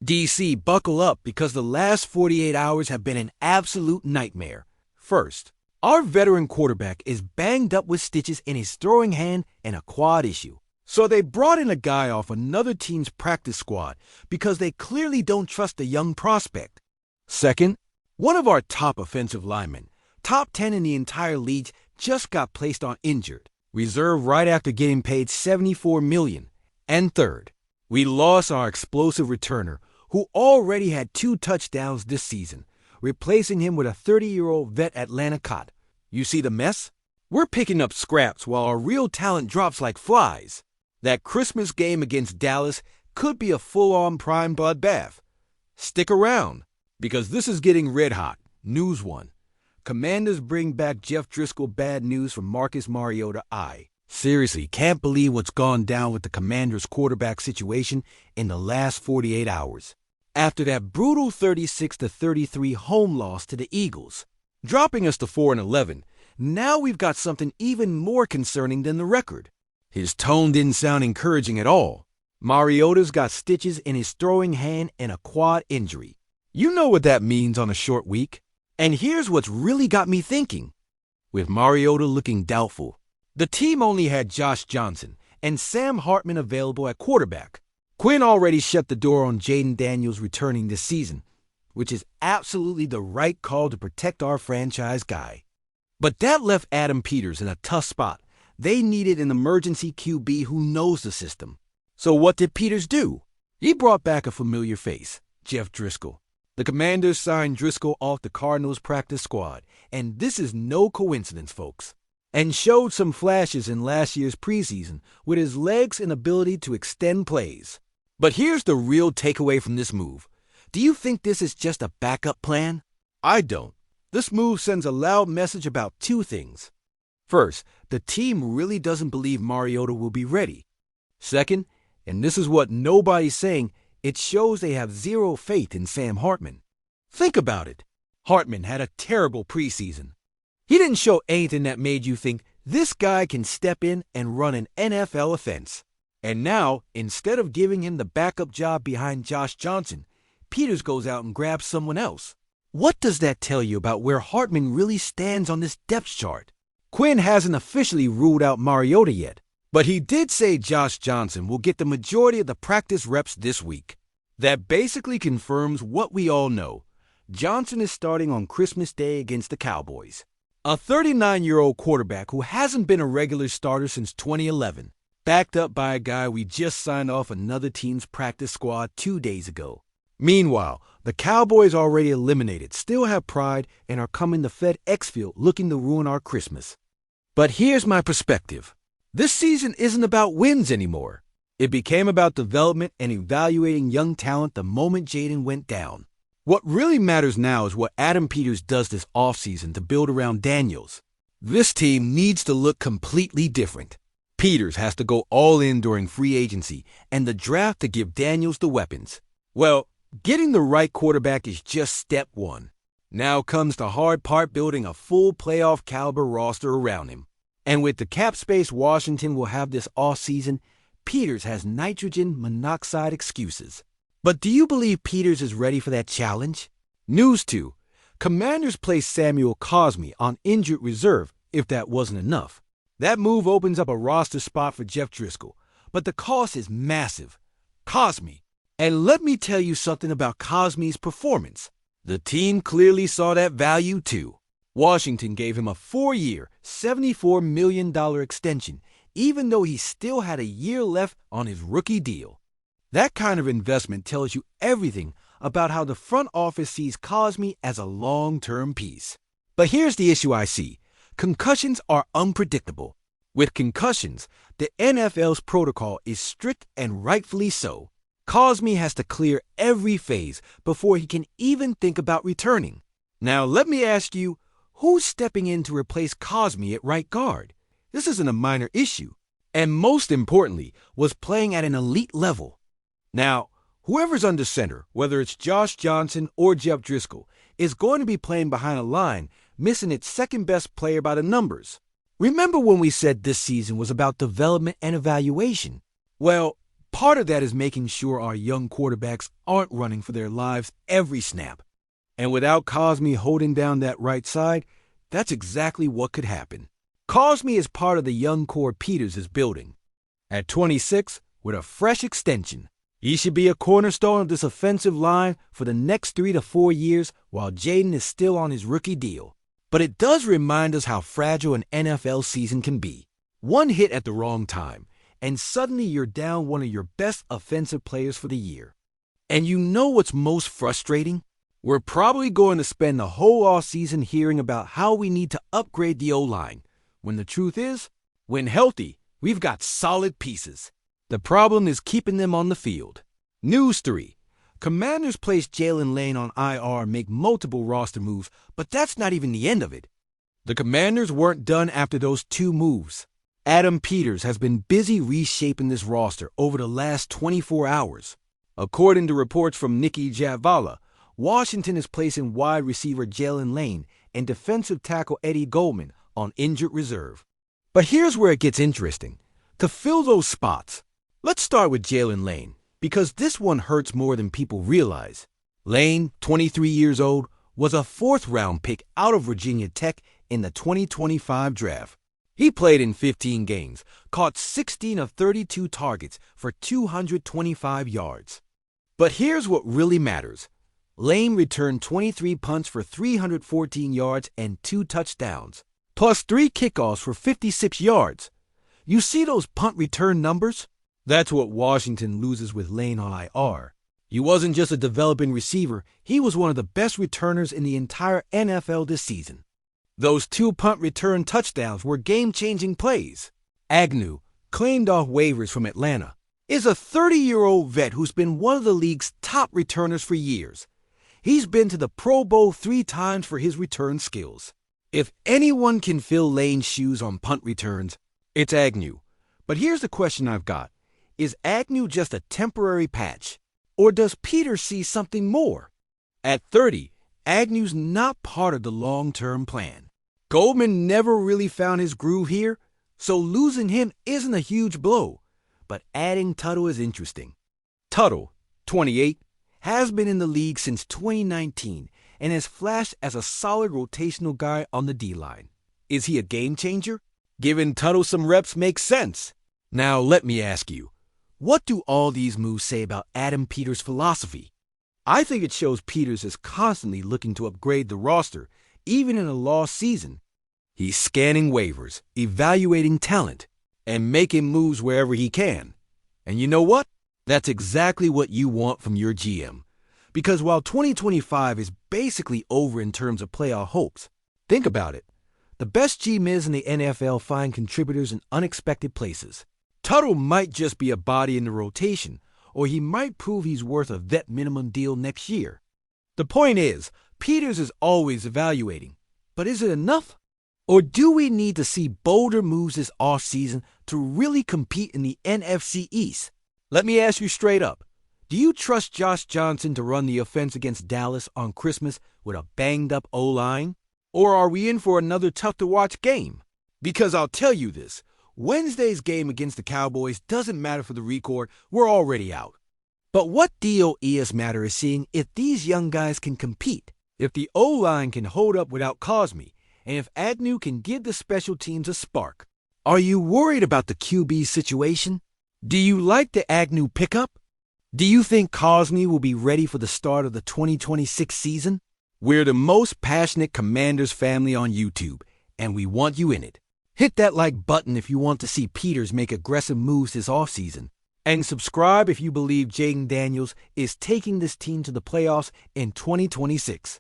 DC, buckle up because the last 48 hours have been an absolute nightmare. First, our veteran quarterback is banged up with stitches in his throwing hand and a quad issue. So they brought in a guy off another team's practice squad because they clearly don't trust the young prospect. Second, one of our top offensive linemen, top 10 in the entire league, just got placed on injured reserve right after getting paid $74 million. And third, we lost our explosive returner who already had 2 touchdowns this season, replacing him with a 30-year-old vet Atlanta cot. You see the mess? We're picking up scraps while our real talent drops like flies. That Christmas game against Dallas could be a full-on prime bloodbath. Stick around, because this is getting red hot. News 1. Commanders bring back Jeff Driscoll. Bad news from Marcus Mariota. Seriously, can't believe what's gone down with the Commanders' quarterback situation in the last 48 hours. After that brutal 36-33 home loss to the Eagles, dropping us to 4-11, now we've got something even more concerning than the record. His tone didn't sound encouraging at all. Mariota's got stitches in his throwing hand and a quad injury. You know what that means on a short week. And here's what's really got me thinking. With Mariota looking doubtful, the team only had Josh Johnson and Sam Hartman available at quarterback. Quinn already shut the door on Jaden Daniels returning this season, which is absolutely the right call to protect our franchise guy. But that left Adam Peters in a tough spot. They needed an emergency QB who knows the system. So what did Peters do? He brought back a familiar face, Jeff Driscoll. The Commanders signed Driscoll off the Cardinals practice squad, and this is no coincidence, folks, and showed some flashes in last year's preseason with his legs and ability to extend plays. But here's the real takeaway from this move. Do you think this is just a backup plan? I don't. This move sends a loud message about 2 things. First, the team really doesn't believe Mariota will be ready. Second, and this is what nobody's saying, it shows they have zero faith in Sam Hartman. Think about it. Hartman had a terrible preseason. He didn't show anything that made you think this guy can step in and run an NFL offense. And now, instead of giving him the backup job behind Josh Johnson, Peters goes out and grabs someone else. What does that tell you about where Hartman really stands on this depth chart? Quinn hasn't officially ruled out Mariota yet, but he did say Josh Johnson will get the majority of the practice reps this week. That basically confirms what we all know. Johnson is starting on Christmas Day against the Cowboys. A 39-year-old quarterback who hasn't been a regular starter since 2011, backed up by a guy we just signed off another team's practice squad 2 days ago. Meanwhile, the Cowboys already eliminated, still have pride, and are coming to FedEx Field looking to ruin our Christmas. But here's my perspective. This season isn't about wins anymore. It became about development and evaluating young talent the moment Jaden went down. What really matters now is what Adam Peters does this offseason to build around Daniels. This team needs to look completely different. Peters has to go all in during free agency and the draft to give Daniels the weapons. Well, getting the right quarterback is just step 1. Now comes the hard part, building a full playoff caliber roster around him. And with the cap space Washington will have this offseason, Peters has nitrogen monoxide excuses. But do you believe Peters is ready for that challenge? News 2. Commanders placed Samuel Cosmi on injured reserve if that wasn't enough. That move opens up a roster spot for Jeff Driscoll, but the cost is massive. Cosmi. And let me tell you something about Cosmi's performance. The team clearly saw that value too. Washington gave him a 4-year, $74 million extension, even though he still had a year left on his rookie deal. That kind of investment tells you everything about how the front office sees Cosmi as a long-term piece. But here's the issue I see. Concussions are unpredictable. With concussions, the NFL's protocol is strict and rightfully so. Cosmi has to clear every phase before he can even think about returning. Now let me ask you, who's stepping in to replace Cosmi at right guard? This isn't a minor issue, and most importantly, was playing at an elite level. Now, whoever's under center, whether it's Josh Johnson or Jeff Driscoll, is going to be playing behind a line missing its second-best player by the numbers. Remember when we said this season was about development and evaluation? Well, Part of that is making sure our young quarterbacks aren't running for their lives every snap. And without Cosme holding down that right side, that's exactly what could happen. Cosme is part of the young core Peters is building. At 26, with a fresh extension, he should be a cornerstone of this offensive line for the next 3 to 4 years while Jaden is still on his rookie deal. But it does remind us how fragile an NFL season can be. One hit at the wrong time, and suddenly you're down one of your best offensive players for the year. And you know what's most frustrating? We're probably going to spend the whole offseason hearing about how we need to upgrade the O-line, when the truth is, when healthy, we've got solid pieces. The problem is keeping them on the field. News 3. Commanders placed Jalen Lane on IR and make multiple roster moves, but that's not even the end of it. The Commanders weren't done after those 2 moves. Adam Peters has been busy reshaping this roster over the last 24 hours. According to reports from Nikki Javala, Washington is placing wide receiver Jalen Lane and defensive tackle Eddie Goldman on injured reserve. But here's where it gets interesting. To fill those spots, let's start with Jalen Lane, because this one hurts more than people realize. Lane, 23 years old, was a 4th-round pick out of Virginia Tech in the 2025 draft. He played in 15 games, caught 16 of 32 targets for 225 yards. But here's what really matters. Lane returned 23 punts for 314 yards and 2 touchdowns, plus 3 kickoffs for 56 yards. You see those punt return numbers? That's what Washington loses with Lane on IR. He wasn't just a developing receiver, he was one of the best returners in the entire NFL this season. Those 2 punt return touchdowns were game-changing plays. Agnew, claimed off waivers from Atlanta, is a 30-year-old vet who's been one of the league's top returners for years. He's been to the Pro Bowl 3 times for his return skills. If anyone can fill Lane's shoes on punt returns, it's Agnew. But here's the question I've got. Is Agnew just a temporary patch? Or does Peter see something more? At 30, Agnew's not part of the long-term plan. Goldman never really found his groove here, so losing him isn't a huge blow. But adding Tuttle is interesting. Tuttle, 28, has been in the league since 2019 and has flashed as a solid rotational guy on the D-line. Is he a game changer? Giving Tuttle some reps makes sense. Now let me ask you, what do all these moves say about Adam Peters' philosophy? I think it shows Peters is constantly looking to upgrade the roster, even in a lost season. He's scanning waivers, evaluating talent, and making moves wherever he can. And you know what? That's exactly what you want from your GM. Because while 2025 is basically over in terms of playoff hopes, think about it. The best GMs in the NFL find contributors in unexpected places. Tuttle might just be a body in the rotation, or he might prove he's worth a vet minimum deal next year. The point is, Peters is always evaluating. But is it enough? Or do we need to see bolder moves this offseason to really compete in the NFC East? Let me ask you straight up. Do you trust Josh Johnson to run the offense against Dallas on Christmas with a banged-up O-line? Or are we in for another tough-to-watch game? Because I'll tell you this, Wednesday's game against the Cowboys doesn't matter for the record, we're already out. But what DOES matter is seeing if these young guys can compete, if the O-line can hold up without Cosme, and if Agnew can give the special teams a spark. Are you worried about the QB situation? Do you like the Agnew pickup? Do you think Cosme will be ready for the start of the 2026 season? We're the most passionate Commanders family on YouTube, and we want you in it. Hit that like button if you want to see Peters make aggressive moves this offseason. And subscribe if you believe Jaden Daniels is taking this team to the playoffs in 2026.